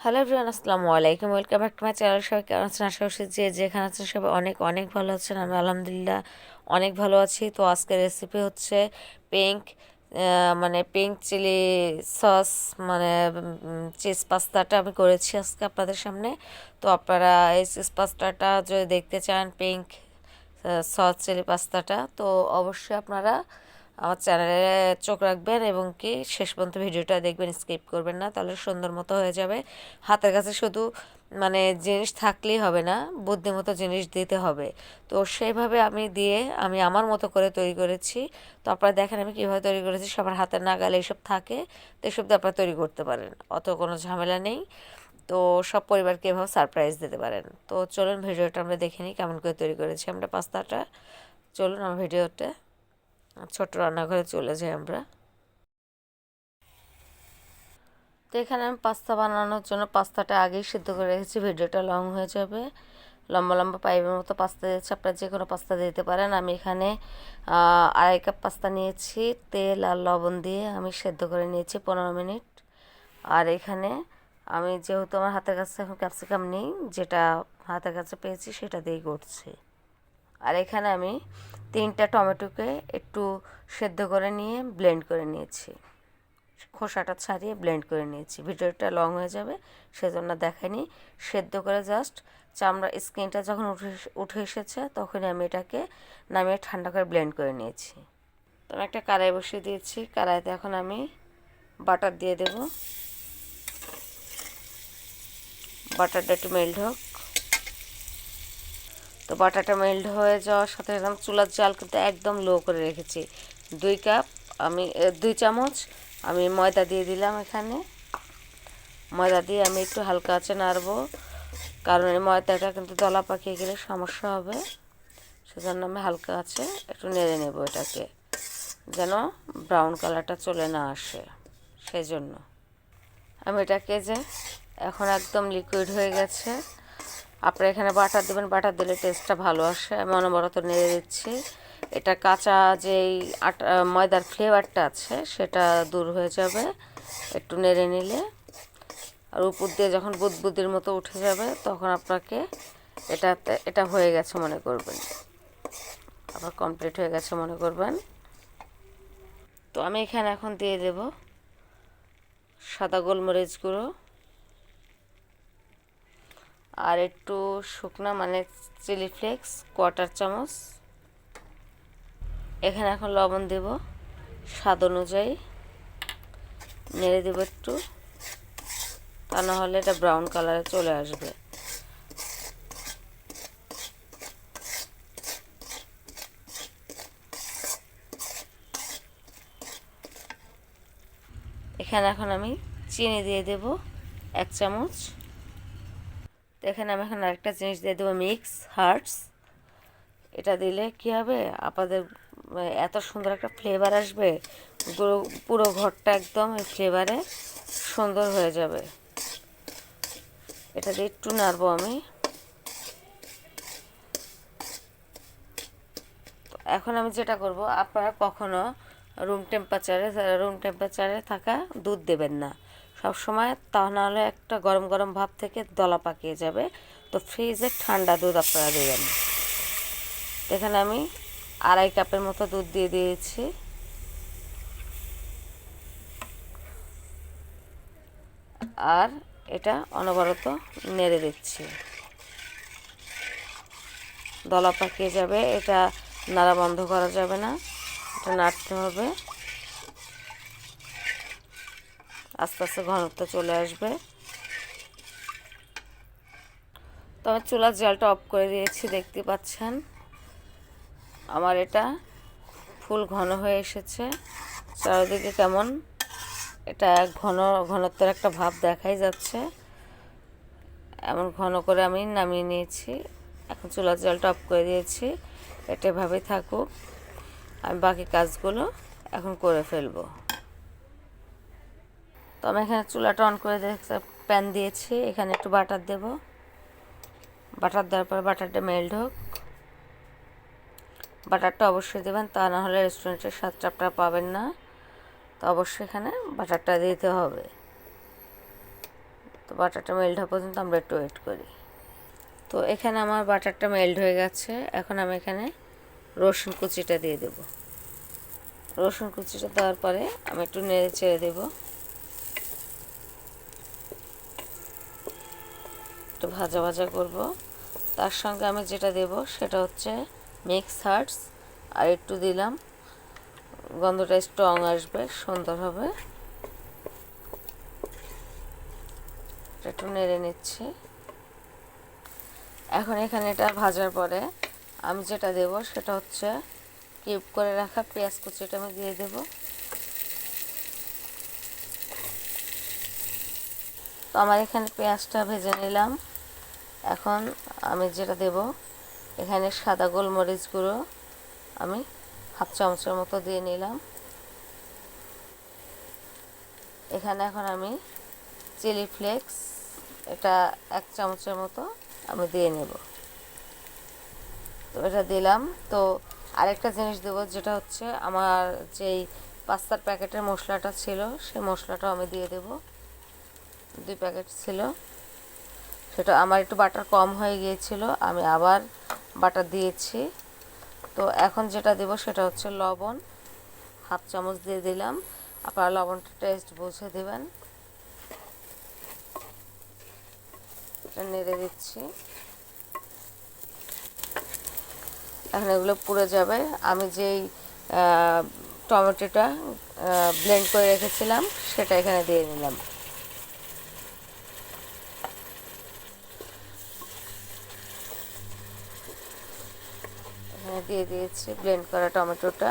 Hello everyone, আসসালামু আলাইকুম। Welcome back to my channel. সবাই কেমন আছেন? আশা করছি যে যেখানে আছেন সবাই অনেক অনেক ভালো আছেন। আমি আলহামদুলিল্লাহ অনেক ভালো আছি। তো আজকের রেসিপি হচ্ছে পিঙ্ক পিঙ্ক চিলি সস, মানে চিজ পাস্তাটা আমি করেছি আজকে আপনাদের সামনে। তো আপনারা এই চিজ পাস্তাটা যদি দেখতে চান, পিঙ্ক সস চিলি পাস্তাটা, তো অবশ্যই আপনারা আমার চ্যানেলে চোখ রাখবেন এবং কি শেষ পর্যন্ত ভিডিওটা দেখবেন, স্কিপ করবেন না, তাহলে সুন্দর মতো হয়ে যাবে। হাতের কাছে শুধু জিনিস থাকলেই হবে না, বুদ্ধিমতো জিনিস দিতে হবে। তো সেইভাবে আমি আমার মতো করে তৈরি করেছি। তো আপনারা দেখেন আমি কীভাবে তৈরি করেছি। সবার হাতের নাগালে এইসব থাকে, তো এইসব দিয়ে আপনারা তৈরি করতে পারেন, অত কোনো ঝামেলা নেই। তো সব পরিবারকে এভাবে সারপ্রাইজ দিতে পারেন। তো চলুন ভিডিওটা আমরা দেখে নিই কেমন করে তৈরি করেছি আমরা পাস্তাটা। চলুন আমার ভিডিওতে ছোট্ট রান্নাঘরে চলে যাই আমরা। তো এখানে আমি পাস্তা বানানোর জন্য পাস্তাটা আগেই সিদ্ধ করে রেখেছি, ভিডিওটা লং হয়ে যাবে। লম্বা লম্বা পাইপের মতো পাস্তা দিয়েছি, আপনারা যে কোনো পাস্তা দিতে পারেন। আমি এখানে 2.5 কাপ পাস্তা নিয়েছি, তেল আর লবণ দিয়ে আমি সেদ্ধ করে নিয়েছি 15 মিনিট। আর এখানে আমি যেহেতু আমার হাতের কাছে এখন ক্যাপসিকাম নেই, যেটা হাতের কাছে পেয়েছি সেটা দিয়েই করছি। আর এখানে আমি 3টা টমেটোকে একটু সেদ্ধ করে নিয়ে ব্লেন্ড করে নিয়েছি, খোসাটা ছাড়িয়ে ব্লেন্ড করে নিয়েছি। ভিডিওটা লং হয়ে যাবে সেজন্য দেখাইনি। সেদ্ধ করে জাস্ট চামড়া স্কিনটা যখন উঠে এসেছে তখনই আমি এটাকে নামিয়ে ঠান্ডা করে ব্লেন্ড করে নিয়েছি। তো আমি একটা কড়াই বসিয়ে দিয়েছি, কড়াইতে এখন আমি বাটার দিয়ে দেব। বাটারটা একটু মেল্ট হোক। তো বাটারটা মেল্ট হয়ে যাওয়ার সাথে একদম চুলার জাল কিন্তু একদম লো করে রেখেছি। 2 কাপ আমি 2 চামচ আমি ময়দা দিয়ে দিলাম। এখানে ময়দা দিয়ে আমি একটু হালকা আঁচে নাড়বো, কারণ এই ময়দাটা কিন্তু দলা পাকিয়ে গেলে সমস্যা হবে। সেজন্য আমি হালকা আঁচে একটু নেড়ে নেব এটাকে, যেন ব্রাউন কালারটা চলে না আসে। সেই জন্য আমি এটাকে এখন একদম লিকুইড হয়ে গেছে। আপনারা এখানে বাটার দেবেন, বাটার দিলে টেস্টটা ভালো আসে। আমি অনবরত নেড়ে দিচ্ছি। এটা কাঁচা যেই আটা ময়দার ফ্লেভারটা আছে সেটা দূর হয়ে যাবে একটু নেড়ে নিলে। আর উপর দিয়ে যখন বুদবুদির মতো উঠে যাবে তখন আপনাকে এটা হয়ে গেছে মনে করবেন, আবার কমপ্লিট হয়ে গেছে মনে করবেন। তো আমি এখানে এখন দিয়ে দেব সাদা গোলমরিচ গুঁড়ো আর একটু শুকনা চিলি ফ্লেক্স 1/4 চামচ। এখানে এখন লবণ দেব স্বাদ অনুযায়ী, নেড়ে দেব একটু, তা না হলে এটা ব্রাউন কালারে চলে আসবে। এখানে এখন আমি চিনি দিয়ে দেব 1 চামচ। তো এখানে আমি এখন আরেকটা জিনিস দিয়ে দেবো, মিক্স হার্টস। এটা দিলে কি হবে, আপনাদের এত সুন্দর একটা ফ্লেভার আসবে, পুরো ঘরটা একদম এই ফ্লেভারে সুন্দর হয়ে যাবে। এটা দিয়ে একটু নাড়বো আমি। তো এখন আমি যেটা করব, আপনারা কখনো রুম টেম্পারেচারে থাকা দুধ দেবেন না সব সময়, তা নাহলে একটা গরম গরম ভাব থেকে দলা পাকিয়ে যাবে। তো ফ্রিজে ঠান্ডা দুধ আপনারা দেবেন। এখানে আমি 2.5 কাপের মতো দুধ দিয়ে দিয়েছি। আর এটা অনবরত নেড়ে দিচ্ছি, দলা পাকিয়ে যাবে, এটা নাড়া বন্ধ করা যাবে না, এটা নাড়তে হবে। আস্তে আস্তে ঘনত্ব চলে আসবে। তো আমি চুলার জালটা অফ করে দিয়েছি, দেখতে পাচ্ছেন আমার এটা ফুল ঘন হয়ে এসেছে। চারিদিকে কেমন এটা ঘনত্বের একটা ভাব দেখাই যাচ্ছে। এমন ঘন করে আমি নামিয়ে নিয়েছি। এখন চুলার জালটা অফ করে দিয়েছি, এটা এভাবেই থাকুক। আমি বাকি কাজগুলো এখন করে ফেলবো। তো আমি এখানে চুলাটা অন করে প্যান দিয়েছি, এখানে একটু বাটার দেব। বাটার দেওয়ার পর বাটারটা মেল্ট হোক। বাটারটা অবশ্যই দেবেন, তা না হলে রেস্টুরেন্টের স্বাদটা আপনারা পাবেন না। তো অবশ্যই এখানে বাটারটা দিতে হবে। তো বাটারটা মেল্ট হওয়া পর্যন্ত আমরা একটু ওয়েট করি। তো এখানে আমার বাটারটা মেল্ট হয়ে গেছে। এখন আমি এখানে রসুন কুচিটা দিয়ে দেব। রসুন কুচিটা দেওয়ার পরে আমি একটু নেড়ে চেড়ে দেবো, একটু ভাজা ভাজা করব। তার সঙ্গে আমি যেটা দেব সেটা হচ্ছে মিক্স হার্টস, আর একটু দিলাম, গন্ধটা স্ট্রং আসবে, সুন্দর হবে। একটু নেড়ে নিচ্ছি। এখন এখানে এটা ভাজার পরে আমি যেটা দেব সেটা হচ্ছে কিউব করে রাখা পেঁয়াজ কুচিটা আমি দিয়ে দেব। তো আমার এখানে পেঁয়াজটা ভেজে নিলাম। এখন আমি যেটা দেব এখানে সাদা গোলমরিচ গুঁড়ো আমি হাফ চামচের মতো দিয়ে নিলাম। এখানে এখন আমি চিলি ফ্লেক্স এটা 1 চামচের মতো আমি দিয়ে নেব। তো এটা দিলাম। তো আরেকটা জিনিস দেবো, যেটা হচ্ছে আমার যেই পাস্তার প্যাকেটের মশলাটা ছিল সেই মশলাটাও আমি দিয়ে দেব। 2 প্যাকেট ছিল, সেটা আমার একটু বাটার কম হয়ে গিয়েছিল, আমি আবার বাটার দিয়েছি। তো এখন যেটা দেব সেটা হচ্ছে লবণ, হাফ চামচ দিয়ে দিলাম। আপনারা লবণটা টেস্ট বুঝে দেবেন। এটা নেড়ে দিচ্ছি। এখন এগুলো পুড়ে যাবে। আমি যেই টমেটোটা ব্লেন্ড করে রেখেছিলাম সেটা এখানে দিয়ে নিলাম। এখানে দিয়ে দিয়েছি ব্লেন্ড করা টমেটোটা।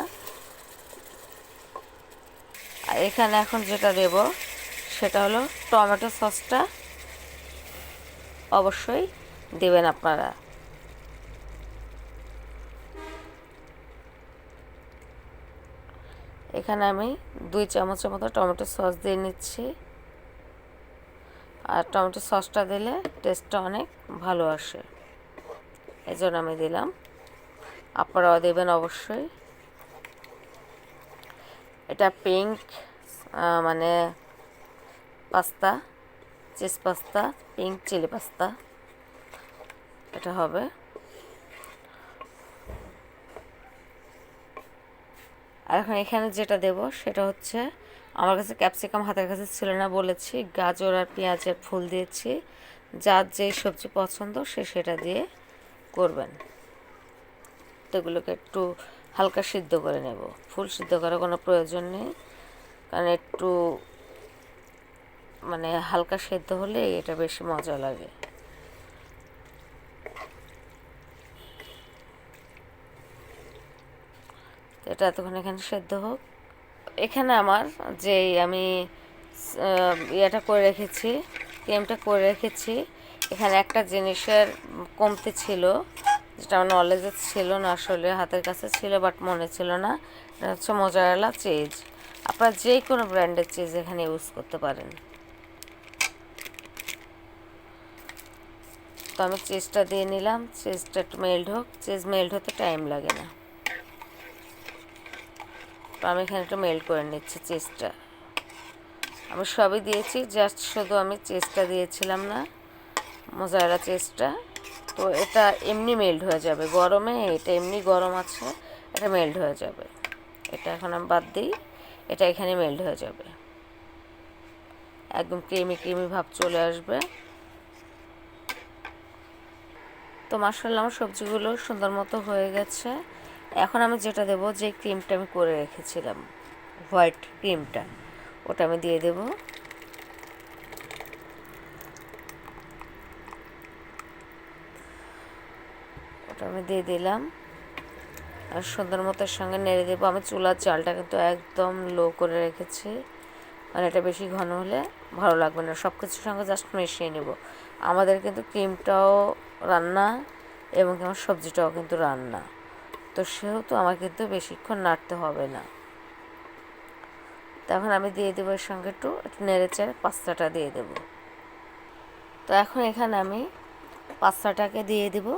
আর এখানে এখন যেটা দেব সেটা হলো টমেটো সসটা অবশ্যই দেবেন আপনারা। এখানে আমি 2 চামচের মতো টমেটো সস দিয়ে নিচ্ছি। আর টমেটো সসটা দিলে টেস্টটা অনেক ভালো আসে, এই জন্য আমি দিলাম। আপনারাও দেবেন অবশ্যই। এটা পিঙ্ক মানে pasta, cheese pasta, pink chilli pasta এটা হবে। আর এখন এখানে যেটা দেব সেটা হচ্ছে, আমার কাছে ক্যাপসিকাম হাতের কাছে ছিল না বলেছি, গাজর আর পেঁয়াজের ফুল দিয়েছি। যার যেই সবজি পছন্দ সে সেটা দিয়ে করবেন। এগুলোকে একটু হালকা সিদ্ধ করে নেব, ফুল সিদ্ধ করার কোনো প্রয়োজন নেই, কারণ একটু মানে হালকা সেদ্ধ হলে এটা বেশি মজা লাগে। এটা এতক্ষণ এখানে সেদ্ধ হোক। এখানে আমার যেই আমি ইয়েটা করে রেখেছি, ক্রিমটা করে রেখেছি, এখানে একটা জিনিসের কমতি ছিল, যেটা আমার নলেজে ছিল না, আসলে হাতের কাছে ছিল বাট মনে ছিল না। এটা হচ্ছে মোজারেলা চিজ। আপনারা যে কোনো ব্র্যান্ডের চিজ এখানে ইউজ করতে পারেন। তো আমি চিজটা দিয়ে নিলাম। চিজটা একটু মেল্ট হোক, চিজ মেল্ট হতে টাইম লাগে না। তো আমি এখানে একটু মেল্ট করে নিচ্ছি চিজটা। আমি সবই দিয়েছি, জাস্ট শুধু আমি চিজটা দিয়েছিলাম না, মোজারেলা চিজটা। তো এটা এমনি মেল্ট হয়ে যাবে গরমে, এটা এমনি গরম আছে, এটা মেল্ট হয়ে যাবে। এটা এখন আমি বাদ দিই, এটা এখানে মেল্ট হয়ে যাবে, একদম ক্রিমি ক্রিমি ভাব চলে আসবে। তো মাশাআল্লাহ আমার সবজিগুলো সুন্দর মতো হয়ে গেছে। এখন আমি যেটা দেব, যে ক্রিমটা আমি করে রেখেছিলাম হোয়াইট ক্রিমটা, ওটা আমি দিয়ে দেব। ওটা আমি দিয়ে দিলাম আর সুন্দর মতো সঙ্গে নেড়ে দেবো। আমি চুলার জালটা কিন্তু একদম লো করে রেখেছি, মানে এটা বেশি ঘন হলে ভালো লাগবে না। সব কিছুর সঙ্গে জাস্ট মিশিয়ে নেব। আমাদের কিন্তু ক্রিমটাও রান্না এবং আমার সবজিটাও কিন্তু রান্না, তো সেহেতু আমার কিন্তু বেশিক্ষণ নাড়তে হবে না। তখন আমি দিয়ে দেবো এর সঙ্গে একটু নেড়ে চেড়ে পাস্তাটা দিয়ে দেব। তো এখন এখানে আমি পাস্তাটাকে দিয়ে দেব,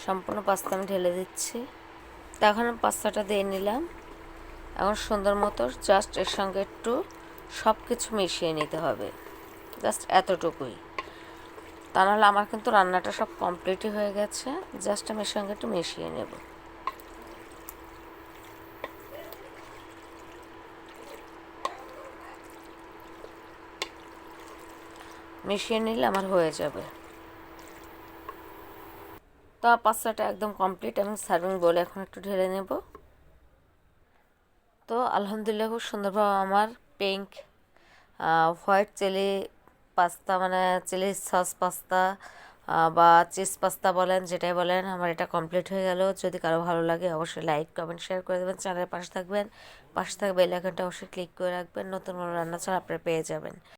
সম্পূর্ণ পাস্তা আমি ঢেলে দিচ্ছি। তখন পাস্তাটা দিয়ে নিলাম। এখন সুন্দর মতো জাস্ট এর সঙ্গে একটু সব কিছু মিশিয়ে নিতে হবে, জাস্ট এতটুকুই। তা নাহলে আমার কিন্তু রান্নাটা সব কমপ্লিটই হয়ে গেছে। জাস্ট আমি এর সঙ্গে একটু মিশিয়ে নেব। মিশিয়ে নিলে আমার হয়ে যাবে। তো পাস্তাটা একদম কমপ্লিট। আমি সার্ভিং বলে এখন একটু ঢেলে নেব। তো আলহামদুলিল্লাহ খুব সুন্দরভাবে আমার পিঙ্ক হোয়াইট চিলি পাস্তা, মানে চিলি সস পাস্তা বা চিজ পাস্তা বলেন, যেটাই বলেন, আমার এটা কমপ্লিট হয়ে গেল। যদি কারো ভালো লাগে অবশ্যই লাইক কমেন্ট শেয়ার করে দেবেন, চ্যানেলের পাশে থাকবেন, পাশে থাকবে বেল আইকনটা অবশ্যই ক্লিক করে রাখবেন। নতুন কোনো রান্না ছাড়া আপনারা পেয়ে যাবেন।